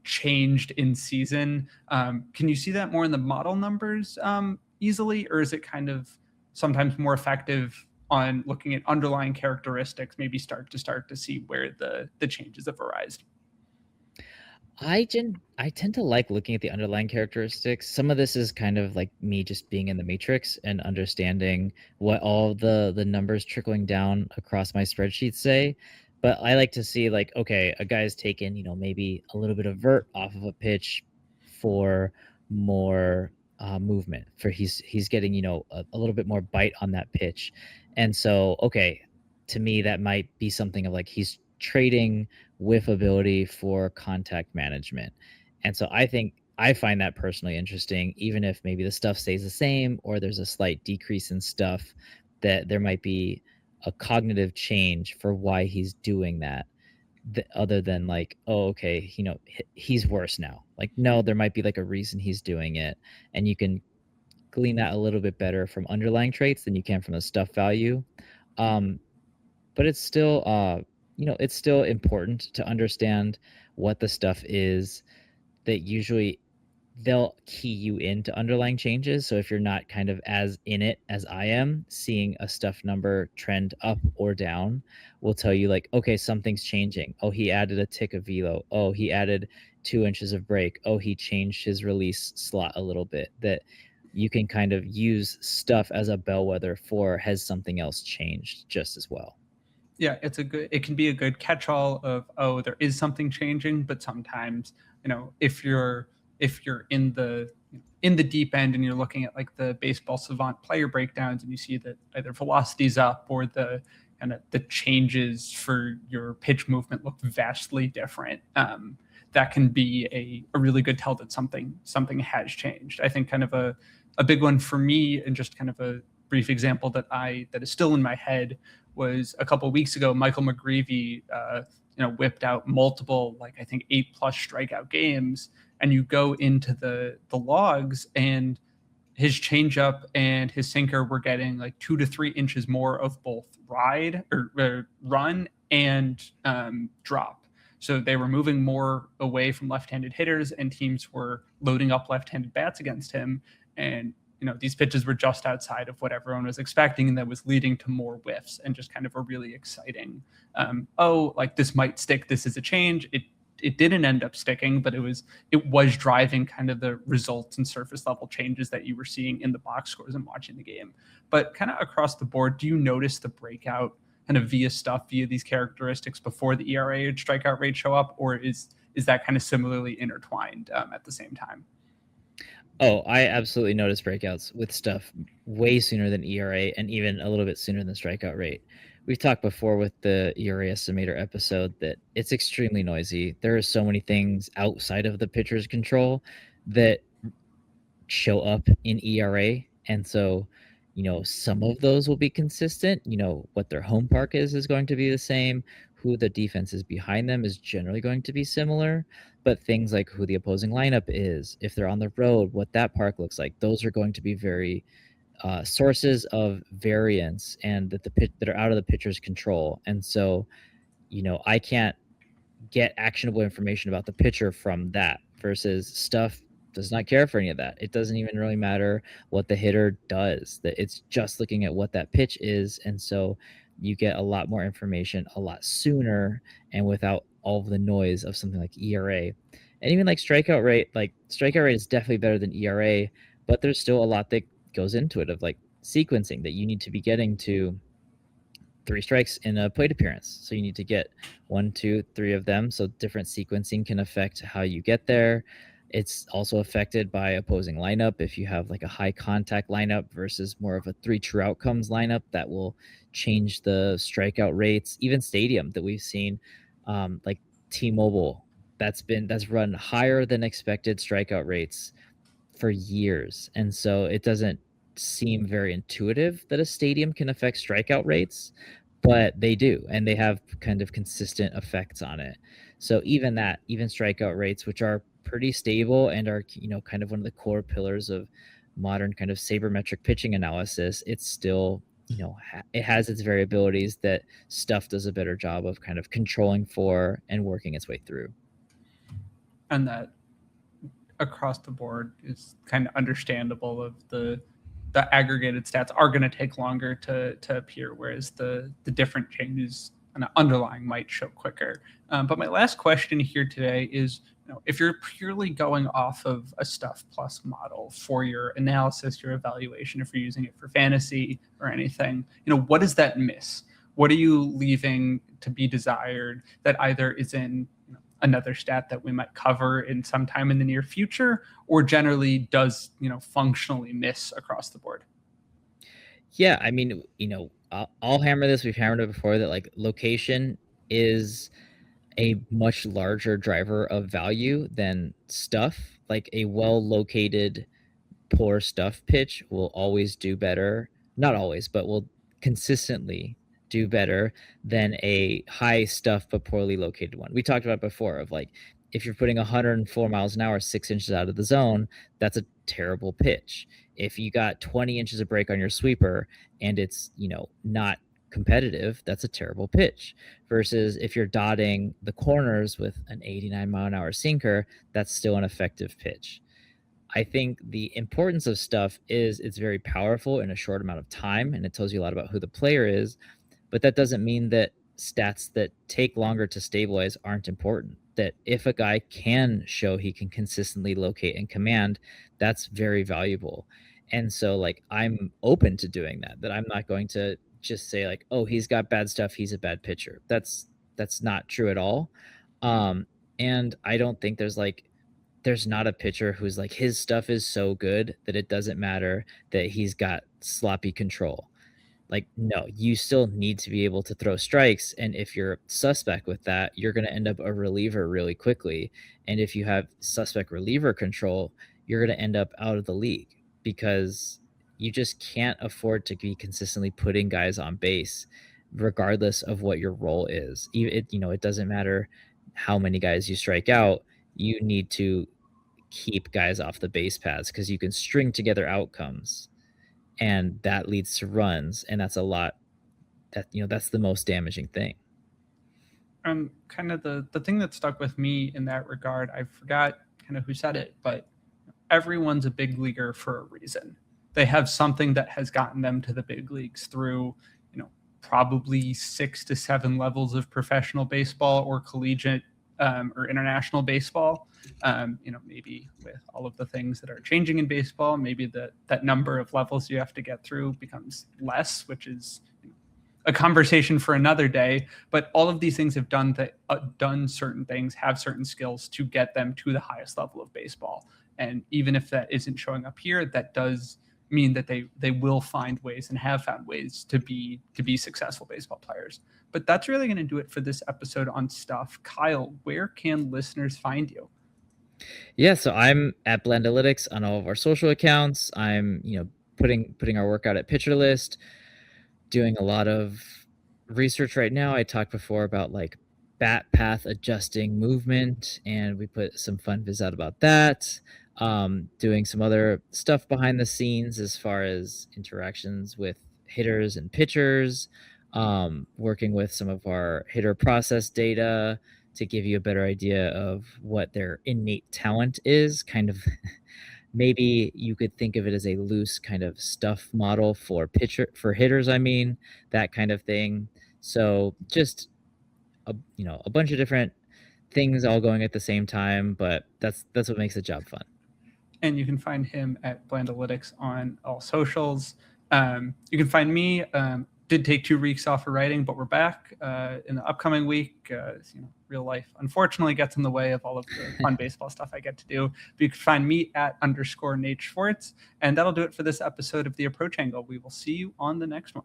changed in season? Can you see that more in the model numbers easily, or is it kind of sometimes more effective on looking at underlying characteristics, maybe start to see where the changes have arisen? I tend to like looking at the underlying characteristics. Some of this is kind of like me just being in the matrix and understanding what all the numbers trickling down across my spreadsheets say. But I like to see, like, okay, a guy's taken, maybe a little bit of vert off of a pitch for more movement. For he's getting, a little bit more bite on that pitch. And so, okay, to me that might be something of like he's trading whiff ability for contact management. And so I find that personally interesting, even if maybe the stuff stays the same or there's a slight decrease in stuff, that there might be a cognitive change for why he's doing that, other than like, oh, okay, he's worse now. Like, no, there might be like a reason he's doing it. And you can glean that a little bit better from underlying traits than you can from the stuff value. But it's still, it's still important to understand what the stuff is. That usually they'll key you into underlying changes. So if you're not kind of as in it as I am, seeing a stuff number trend up or down will tell you like, okay, something's changing. Oh, he added a tick of velo. Oh, he added 2 inches of break. Oh, he changed his release slot a little bit. That you can kind of use stuff as a bellwether for, has something else changed just as well. Yeah, it can be a good catch-all of, oh, there is something changing. But sometimes, if you're in the deep end and you're looking at like the baseball savant player breakdowns and you see that either velocity's up or the kind of the changes for your pitch movement look vastly different, that can be a really good tell that something has changed. I think kind of a big one for me, and just kind of a brief example that is still in my head, was a couple of weeks ago. Michael McGreevy whipped out multiple, like I think 8+ strikeout games, and you go into the logs, and his changeup and his sinker were getting like 2 to 3 inches more of both ride or run and drop. So they were moving more away from left-handed hitters, and teams were loading up left-handed bats against him. And these pitches were just outside of what everyone was expecting, and that was leading to more whiffs and just kind of a really exciting, like this might stick. This is a change. it didn't end up sticking, but it was driving kind of the results and surface level changes that you were seeing in the box scores and watching the game. But kind of across the board, do you notice the breakout kind of via these characteristics before the ERA and strikeout rate show up, or is that kind of similarly intertwined at the same time? Oh, I absolutely notice breakouts with stuff way sooner than ERA and even a little bit sooner than strikeout rate. We've talked before with the ERA estimator episode that it's extremely noisy. There are so many things outside of the pitcher's control that show up in ERA. And so, some of those will be consistent. What their home park is going to be the same. Who the defense is behind them is generally going to be similar. But things like who the opposing lineup is, if they're on the road, what that park looks like, those are going to be very sources of variance and that are out of the pitcher's control. And so, I can't get actionable information about the pitcher from that versus stuff does not care for any of that. It doesn't even really matter what the hitter does. That it's just looking at what that pitch is. And so you get a lot more information a lot sooner and without all of the noise of something like ERA. And even like strikeout rate is definitely better than ERA, but there's still a lot that goes into it of like sequencing that you need to be getting to 3 strikes in a plate appearance. So you need to get 1, 2, 3 of them. So different sequencing can affect how you get there. It's also affected by opposing lineup. If you have like a high contact lineup versus more of a 3 true outcomes lineup, that will change the strikeout rates. Even stadium that we've seen, like T-Mobile, that's run higher than expected strikeout rates for years. And so it doesn't seem very intuitive that a stadium can affect strikeout rates, but they do, and they have kind of consistent effects on it. So even strikeout rates, which are pretty stable and are, kind of one of the core pillars of modern kind of sabermetric pitching analysis, it's still, it has its variabilities that stuff does a better job of kind of controlling for and working its way through. And that across the board is kind of understandable of the aggregated stats are going to take longer to appear, whereas the different changes and underlying might show quicker. But my last question here today is, if you're purely going off of a Stuff Plus model for your analysis, your evaluation, if you're using it for fantasy or anything, what does that miss? What are you leaving to be desired that either is in another stat that we might cover in some time in the near future, or generally does, functionally miss across the board? Yeah, I mean, I'll hammer this. We've hammered it before that like location is a much larger driver of value than stuff. Like a well-located poor stuff pitch will always do better. Not always, but will consistently do better than a high stuff but poorly located one. We talked about before of like if you're putting 104 miles an hour 6 inches out of the zone, that's a terrible pitch. If you got 20 inches of break on your sweeper and it's, not competitive, that's a terrible pitch. Versus if you're dotting the corners with an 89 mile an hour sinker, that's still an effective pitch. I think the importance of stuff is it's very powerful in a short amount of time, and it tells you a lot about who the player is, but that doesn't mean that stats that take longer to stabilize aren't important. That if a guy can show he can consistently locate and command, that's very valuable. And so like I'm open to doing that I'm not going to just say like, oh, he's got bad stuff, he's a bad pitcher. That's not true at all. And I don't think there's not a pitcher who's like his stuff is so good that it doesn't matter that he's got sloppy control. Like, no, you still need to be able to throw strikes. And if you're suspect with that, you're going to end up a reliever really quickly. And if you have suspect reliever control, you're going to end up out of the league because you just can't afford to be consistently putting guys on base, regardless of what your role is. It doesn't matter how many guys you strike out. You need to keep guys off the base paths because you can string together outcomes and that leads to runs, and that's a lot that's the most damaging thing. Kind of the thing that stuck with me in that regard, I forgot kind of who said it, but everyone's a big leaguer for a reason. They have something that has gotten them to the big leagues through, probably 6 to 7 levels of professional baseball or collegiate or international baseball. Maybe with all of the things that are changing in baseball, maybe that number of levels you have to get through becomes less, which is a conversation for another day. But all of these things have done certain things, have certain skills to get them to the highest level of baseball. And even if that isn't showing up here, that does mean that they will find ways and have found ways to be successful baseball players. But that's really going to do it for this episode on Stuff. Kyle, where can listeners find you? Yeah, so I'm at Blendalytics on all of our social accounts. I'm, putting our work out at Pitcher List, doing a lot of research right now. I talked before about like bat path adjusting movement, and we put some fun vids out about that. Doing some other stuff behind the scenes as far as interactions with hitters and pitchers, working with some of our hitter process data to give you a better idea of what their innate talent is. Kind of maybe you could think of it as a loose kind of stuff model for hitters, that kind of thing. So just a bunch of different things all going at the same time, but that's what makes the job fun. And you can find him at Blendalytics on all socials. You can find me. Did take 2 weeks off of writing, but we're back in the upcoming week. Real life unfortunately gets in the way of all of the fun baseball stuff I get to do. But you can find me at _Nate Schwartz. And that'll do it for this episode of The Approach Angle. We will see you on the next one.